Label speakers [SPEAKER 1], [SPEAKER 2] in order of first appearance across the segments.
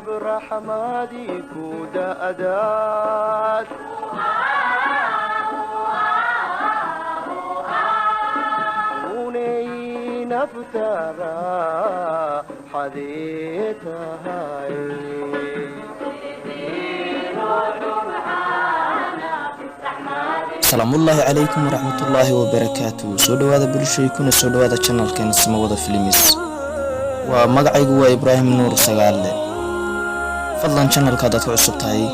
[SPEAKER 1] برحمادي كودا أدات وني نفترا حديثها
[SPEAKER 2] السلام الله عليكم ورحمة الله وبركاته. سودو هذا بلشي يكون سودو هذا channel كان اسمه وذا فيلميس ومقعي هو إبراهيم نور سجال. فضلاً channel كذا تعصب تاعي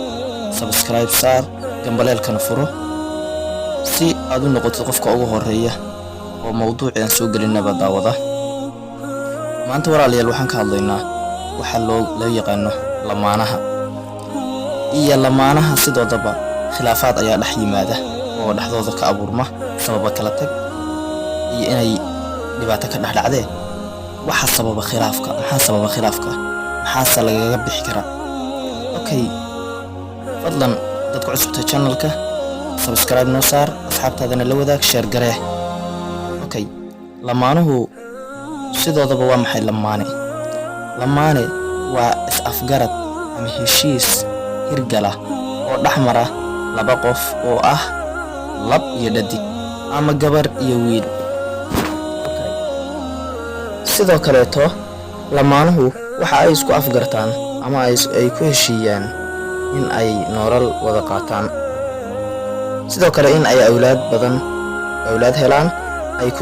[SPEAKER 2] سبسكرايب صار جنب ليل كنفره سي أدون نقطة قفك أو هرية وموضوع ينسوق لنا بداوضة ما أنت ورا لي الوحن كهالينا وحلو لا يقنه لمانها إيا لمانها سيدو ضبا خلافات أيا لحي ماذا ودحضوضا كأبورما سببا كلا تag iyo inay dhibaato ka dhaxdhacday waxa sababa khilaafka maxaa lagaga bixi karaa. Okay, fadlan dadku cusubta channelka subscribe noo saar, asxaabtaadana la wadaag, share garee. Okay, lamaanuhu sidoodaba waa maxay lamaane waa is-afgarad ama heshiis hirgala oo dhaxmara laba qof oo ah lab iyo dhadig ama gabar iyo wiil. sidoo kaleeto lamaanuhu waxa ay isku afgartaan ama ay ku heshiiyaan in ay nolol wada qaataan, sidoo kale in ay awlaad helaan, ay ku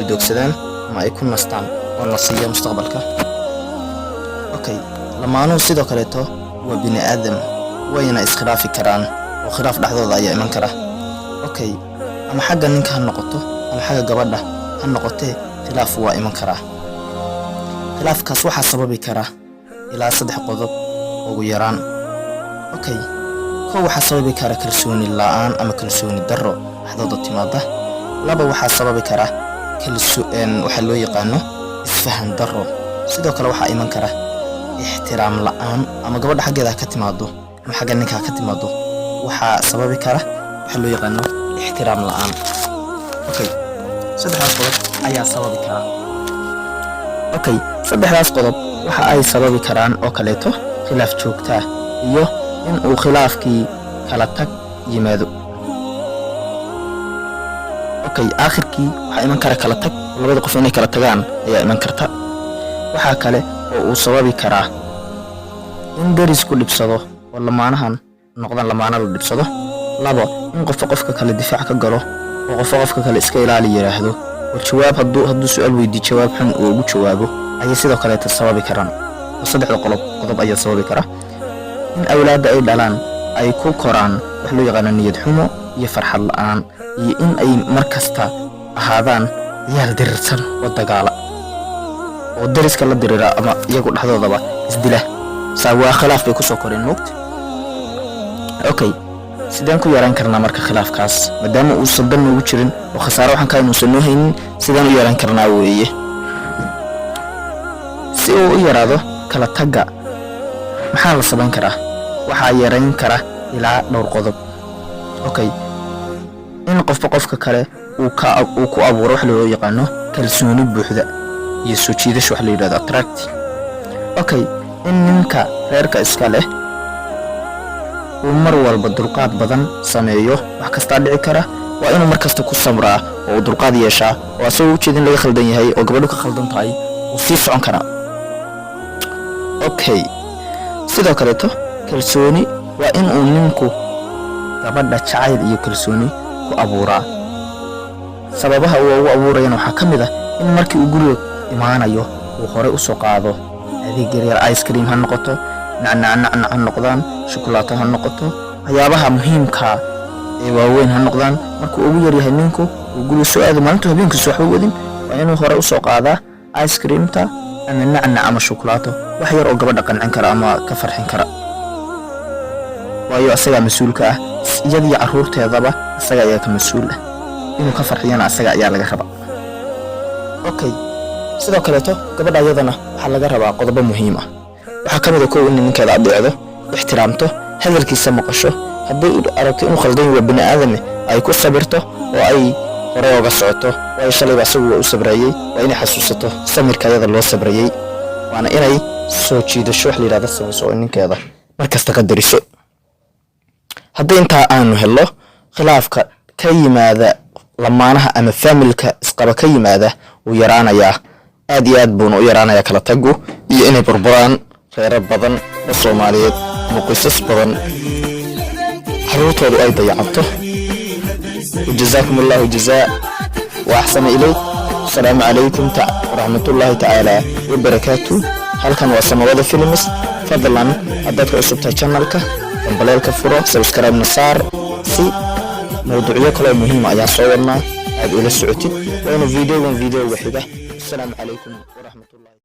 [SPEAKER 2] ildoogsadaan ama ay ku nastaan oo nasiiyo mustaqbalka. Okay, lamaanuhu sidoo kaleeto waa bini aadam wayna iskhilaafi karaan oo khilaaf dhaxdooda ayaa iman kara. Okay, ama xagga ninka ha noqoto ama xagga gabadha ha noqotee khilaaf waa iman karaa. khilaafkaas waxaa sababi kara ilaa 3 qodob ugu yaraan. Okay, kow waxaa sababi kara kalsooni la'aan ama kalsooni darro dhaxdooda timaada. laba waxaa sababi kara waxa loo yaqaano isfahan darro. sidoo kale waxaa iman kara ixtiraam la'aan ama gabadha xaggeeda ka timaado ama xagga ninka ka timaado waxaa sababi kara waxa loo yaqaano ixtiraam la'aan. Okay, saddexdaas qodob ayaa sababi kara. Okay, saddexdaas qodob waxa ay sababi karaan oo kaleeto khilaaf joogta iyo in uu khilaafkii kala tag yimaado. Okay, aakhirkii waxa iman kara kala tag, labada qof inay kala tagaan ayaa iman karta. waxa kale oo uu sababi karaa in darisku dhibsado oo lamaanahan noqdaan lamaana la dhibsado. labo, in qofka kale difaac ka galo oo qofka kale iska ilaali yiraahdo oo jawaab hadduu su'aal weydiiyo jawaab xun oo ugu jawaabo ayay sidoo kale sababi karaan. saddexda qodob ayaa sababi kara in awlaadda ay dhalaan ay ku koraan wax loo yaqaan niyad xumo iyo farxad la'aan, iyo in ay markasta ahaadaan yaal dirirsan oo dagaala oo dariska la dirira ama iyagu dhaxdoodaba isdila. waa khilaaf bay ku soo koreen moogta. Okay, sidaan ku yaraan karnaa marka khilaafkaas maadaama uu saban ugu jirin oo khasaaro waxaan ka inuusan noo haynin, sidaan u yaraan karnaa weeye si uu u yaraado kala tagga. maxaa la samayn karaa? waxaa yarayn kara ilaa dhowr qodob. Okay, in qofka kale uu ku abuuro wax loo yaqaano kalsooni buuxda iyo soo jiidasho wax la yiraahdo attract. Okay, in ninka reerka iska leh uu mar walba dulqaad badan sameeyo, wax kasta dhici kara, waa inuu markasta ku samraa oo dulqaad yeeshaa oo asoo ujeedin laga khaldan yahay oo gabadhu ka khaldan tahay uu sii socon kara. Okay, sidoo kaleeto kalsooni waa in uu ninku gabadha jacayl iyo kalsooni ku abuuraa. sababaha uu ugu abuurayana waxaa ka mid ah in markii uu guriga imaanayo uu hore u soo qaado adeeg yar ice cream ha noqoto, nacnac ha noqdaan, shukulaato ha noqoto, waxyaabaha muhiimka ee waaweyn ha noqdaan. markuu ugu yar yahay ninku uu guriga soo aado maalinta habeenkiisa waxba wadin, waa inuu hore u soo qaadaa ice creamta ama nacnac ama shukulaato, wax yar oo gabadha qancin kara ama ka farxin kara. waayo asaga mas'uulka ah, iyadii carruurteedaba asaga ayaa ka mas'uul ah, inuu ka farxiyana asaga ayaa laga rabaa. Okay, sidoo kaleeto gabadha iyadana waxaa laga rabaa qodobo muhiim ah. waxaa ka mid ah kow in ninkeeda adeecdo, ixtiraamto, hadalkiisa maqasho, haddii uu aragto inuu khaldan yahay bini aadam ay ku sabirto oo ay hore uga socoto. waayo shalayba asagu u sabrayay, waa inay xasuusato samirka iyada loo sabrayay, waana inay soo jiidasho wax la yidhahdo samayso oo ninkeeda markasta qadariso. haddii intaa aanu helo khilaafka ka yimaada lamaanaha ama familka isqaba ka yimaada wuu yaraanayaa, aad iyo aad buuna u yaraanayaa kala tagu iyo inay burburaan reero badan oo Soomaaliyeed ama qoysas badan xaruntodu ay dayacanto. وجزاكم الله جزاء وأحسن إليك. السلام عليكم ورحمة الله تعالى وبركاته. halkan waa Samawada Films. fadlan haddaad ku cusubtahay channelka dambalelka furo, subscribe na saar si mawduucyo kale muhiim ah ayaan soo wadnaa aad ula socotid. waana video xiga. السلام عليكم ورحمة الله.